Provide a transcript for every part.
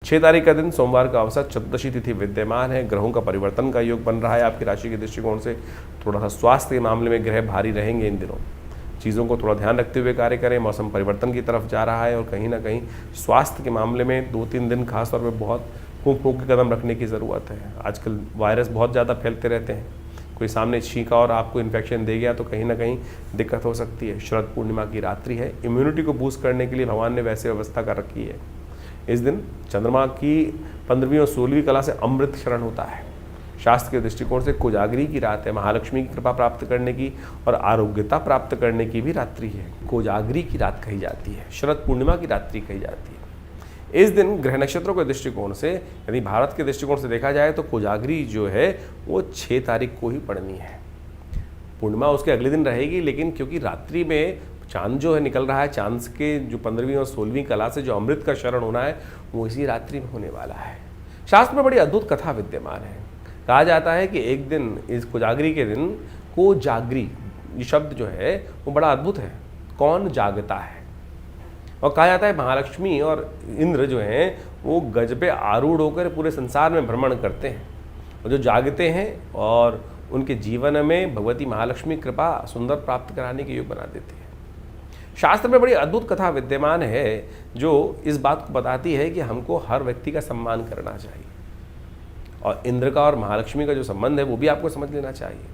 6 तारीख का दिन सोमवार का अवसर, चतुर्दशी तिथि विद्यमान है। ग्रहों का परिवर्तन का योग बन रहा है आपकी राशि के दृष्टिकोण से। थोड़ा सा स्वास्थ्य के मामले में ग्रह भारी रहेंगे इन दिनों, चीज़ों को थोड़ा ध्यान रखते हुए कार्य करें। मौसम परिवर्तन की तरफ जा रहा है और कहीं ना कहीं स्वास्थ्य के मामले में 2-3 दिन खासतौर पर बहुत फूंक फूंक के कदम रखने की ज़रूरत है। आजकल वायरस बहुत ज़्यादा फैलते रहते हैं, कोई सामने छींका और आपको इन्फेक्शन दे गया तो कहीं ना कहीं दिक्कत हो सकती है। शरद पूर्णिमा की रात्रि है, इम्यूनिटी को बूस्ट करने के लिए भगवान ने वैसे व्यवस्था कर रखी है। इस दिन चंद्रमा की 15वीं और 16वीं कला से अमृत शरण होता है। शास्त्र के दृष्टिकोण से कोजागरी की रात है, महालक्ष्मी की कृपा प्राप्त करने की और आरोग्यता प्राप्त करने की भी रात्रि है। कोजागरी की रात कही जाती है, शरद पूर्णिमा की रात्रि कही जाती है। इस दिन ग्रह नक्षत्रों के दृष्टिकोण से, यदि भारत के दृष्टिकोण से देखा जाए तो कोजागरी जो है वो 6 तारीख को ही पड़नी है। पूर्णिमा उसके अगले दिन रहेगी, लेकिन क्योंकि रात्रि में चांद जो है निकल रहा है, चांद के जो 15वीं और 16वीं कला से जो अमृत का शरण होना है वो इसी रात्रि में होने वाला है। शास्त्र में बड़ी अद्भुत कथा विद्यमान है। कहा जाता है कि एक दिन, इस कोजागरी के दिन, कोजागरी ये शब्द जो है वो बड़ा अद्भुत है, कौन जागता है। और कहा जाता है महालक्ष्मी और इंद्र जो हैं वो गज पे आरूढ़ होकर पूरे संसार में भ्रमण करते हैं और जो जागते हैं और उनके जीवन में भगवती महालक्ष्मी कृपा सुंदर प्राप्त कराने के योग बना देते हैं। शास्त्र में बड़ी अद्भुत कथा विद्यमान है जो इस बात को बताती है कि हमको हर व्यक्ति का सम्मान करना चाहिए और इंद्र का और महालक्ष्मी का जो संबंध है वो भी आपको समझ लेना चाहिए।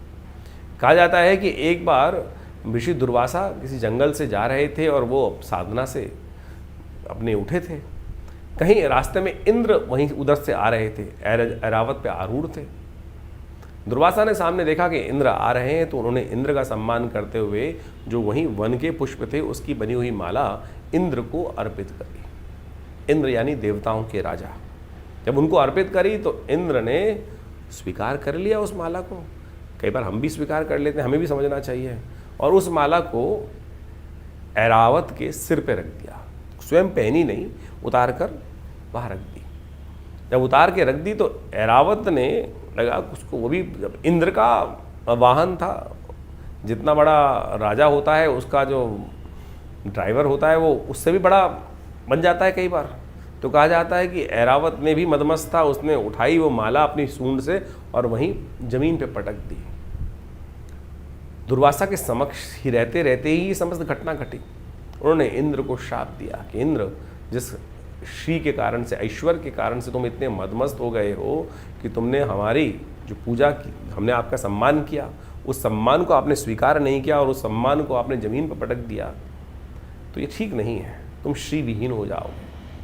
कहा जाता है कि एक बार ऋषि दुर्वासा किसी जंगल से जा रहे थे और वो साधना से अपने उठे थे। कहीं रास्ते में इंद्र वहीं उधर से आ रहे थे, ऐरावत पे आरूढ़ थे। दुर्वासा ने सामने देखा कि इंद्र आ रहे हैं तो उन्होंने इंद्र का सम्मान करते हुए जो वहीं वन के पुष्प थे उसकी बनी हुई माला इंद्र को अर्पित करी। इंद्र यानी देवताओं के राजा, जब उनको अर्पित करी तो इंद्र ने स्वीकार कर लिया उस माला को। कई बार हम भी स्वीकार कर लेते हैं, हमें भी समझना चाहिए। और उस माला को ऐरावत के सिर पे रख दिया, स्वयं पहनी नहीं, उतार कर वहाँ रख दी। जब उतार के रख दी तो ऐरावत ने लगा उसको, वो भी जब इंद्र का वाहन था, जितना बड़ा राजा होता है उसका जो ड्राइवर होता है वो उससे भी बड़ा बन जाता है कई बार। तो कहा जाता है कि ऐरावत ने भी मदमस्त था, उसने उठाई वो माला अपनी सूंड से और वहीं जमीन पे पटक दी। दुर्वासा के समक्ष ही रहते रहते ही ये समस्त घटना घटी। उन्होंने इंद्र को शाप दिया कि इंद्र, जिस श्री के कारण से, ऐश्वर्य के कारण से तुम इतने मदमस्त हो गए हो कि तुमने हमारी जो पूजा की, हमने आपका सम्मान किया, उस सम्मान को आपने स्वीकार नहीं किया और उस सम्मान को आपने जमीन पर पटक दिया, तो ये ठीक नहीं है, तुम श्री विहीन हो जाओगे।